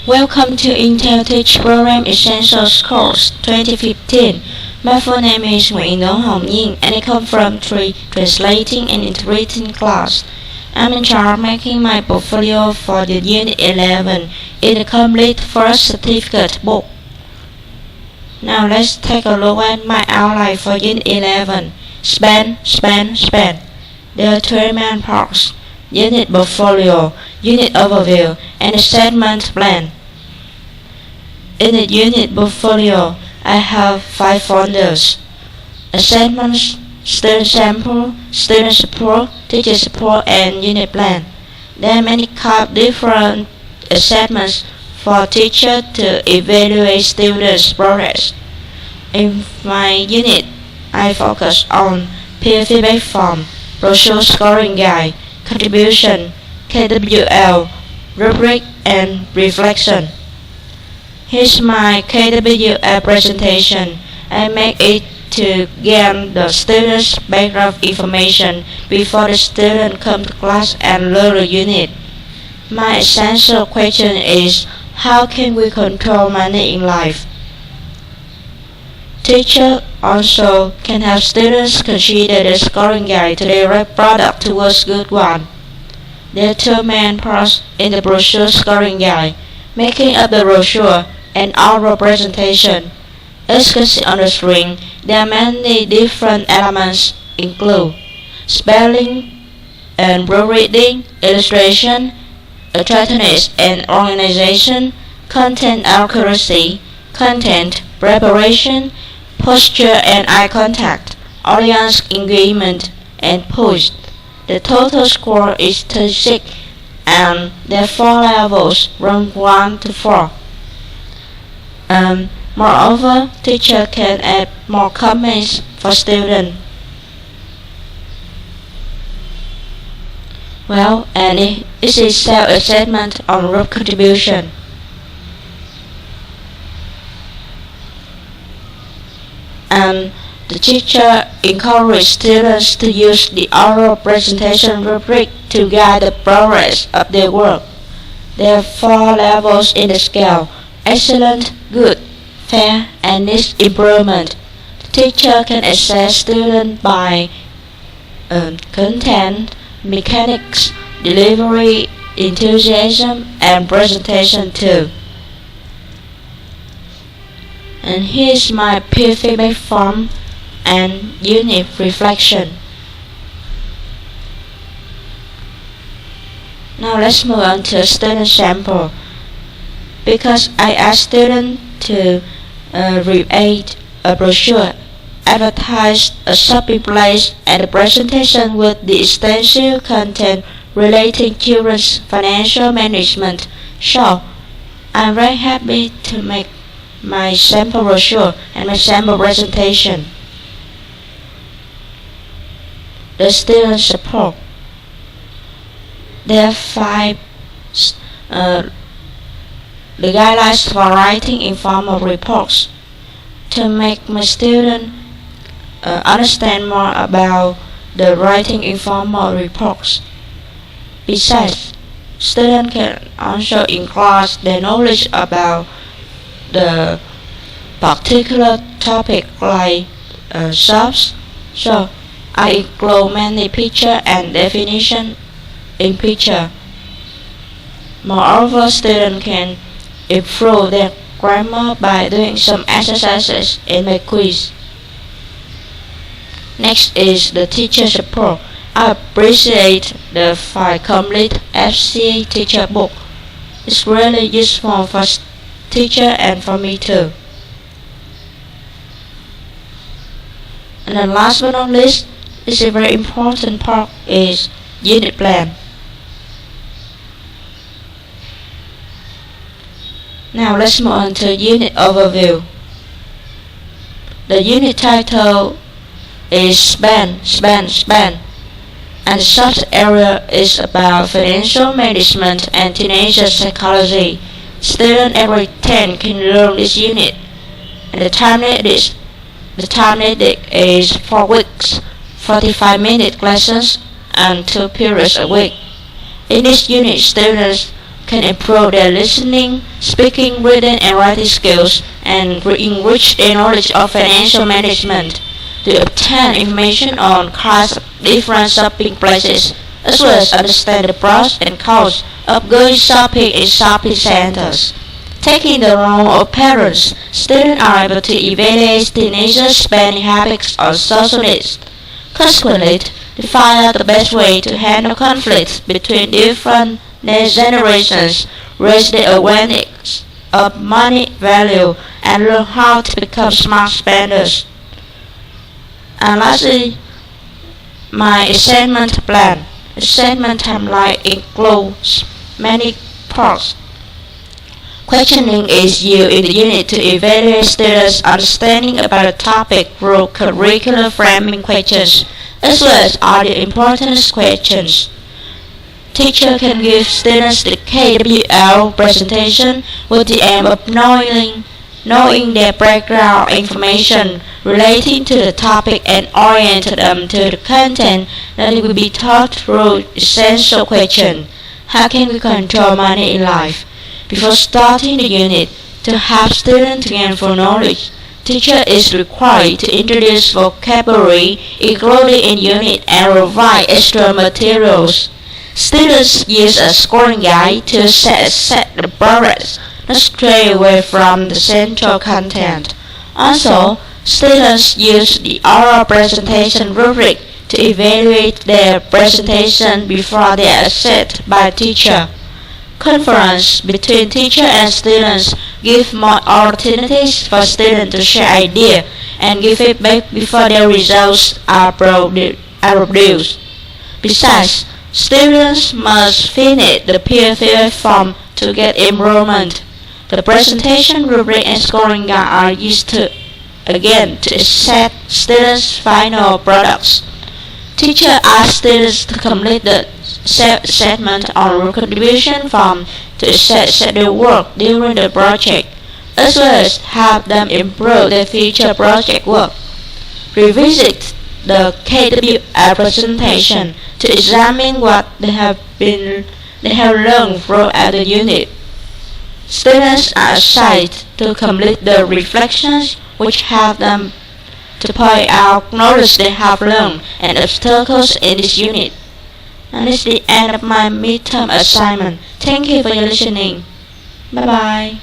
Welcome to Intel Teach Program Essentials Course 2015. My full name is Nguyễn Đỗ Hồng Nhiên and I come from Translating and Interpreting class. I'm in charge of making my portfolio for the Unit 11 in the complete first certificate book. Now let's take a look at my outline for Unit 11. Span. There are three main parts: Unit Portfolio, Unit Overview, and Assessment Plan. In the Unit Portfolio, I have 5 folders: Assessments, Student Sample, Student Support, Teacher Support, and Unit Plan. There are many different assessments for teachers to evaluate students' progress. In my unit, I focus on peer feedback form, brochure scoring guide, contribution, KWL, rubric, and reflection. Here's my KWL presentation. I make it to gain the student's background information before the student come to class and learn the unit. My essential question is, how can we control money in life? Teachers also can help students consider the scoring guide to direct product towards good one. There are 2 main parts in the brochure scoring guide: making up the brochure and oral presentation. As you can see on the screen, there are many different elements include spelling and proofreading, illustration, attractiveness and organization, content accuracy, content preparation, posture and eye contact, audience engagement, and push. The total score is 36 and there are 4 levels from 1 to 4. Moreover, teacher can add more comments for students. And it is self-assessment on group contribution. And the teacher encourages students to use the oral presentation rubric to guide the progress of their work. There are 4 levels in the scale: excellent, good, fair, and needs improvement. The teacher can assess students by content, mechanics, delivery, enthusiasm, and presentation too. And here's my peer feedback form and unit reflection. Now let's move on to student sample. Because I asked students to create a brochure, advertise a shopping place, and a presentation with the extensive content relating children's financial management. So, I'm very happy to make my sample brochure and my sample presentation. The student support. There are 5 the guidelines for writing informal reports to make my student understand more about the writing informal reports. Besides, students can also increase their knowledge about the particular topic like jobs. So I include many pictures and definition in picture. Moreover, students can improve their grammar by doing some exercises in my quiz. Next is the teacher support. I appreciate the 5 complete FCA teacher book. It's really useful for teacher and for me too. And then last but not least, is a very important part is unit plan. Now let's move on to unit overview. The unit title is Span, and the subject area is about financial management and teenager psychology. Students every 10 can learn this unit, and the time needed is 4 weeks, 45-minute classes, and 2 periods a week. In this unit, students can improve their listening, speaking, reading, and writing skills, and enrich their knowledge of financial management. To obtain information on costs of different shopping places, as well as understand the pros and cons of going shopping in shopping centers. Taking the role of parents, students are able to evaluate teenagers' spending habits or social needs. Consequently, to find out the best way to handle conflicts between different generations, raise their awareness of money value, and learn how to become smart spenders. And lastly, my assessment plan. Assessment timeline includes many parts. Questioning is used in the unit to evaluate students' understanding about the topic through curricular framing questions, as well as other important questions. Teacher can give students the KWL presentation with the aim of knowing their background information relating to the topic and orient them to the content that will be taught through essential questions. How can we control money in life? Before starting the unit, to help students gain full knowledge, teacher is required to introduce vocabulary included in unit and provide extra materials. Students use a scoring guide to set the progress, not stray away from the central content. Also, students use the oral presentation rubric to evaluate their presentation before they are assessed by teacher. Conference between teacher and students give more opportunities for students to share ideas and give feedback before their results are produced. Besides, students must finish the peer form to get enrollment. The presentation rubric and scoring guide are used to assess students' final products. Teacher asks students to complete the self-assessment or contribution form to assess their work during the project, as well as help them improve their future project work. Revisit the KWL presentation to examine what they have learned throughout the unit. Students are assigned to complete the reflections which help them to point out knowledge they have learned and obstacles in this unit. And this is the end of my midterm assignment. Thank you for your listening. Bye bye.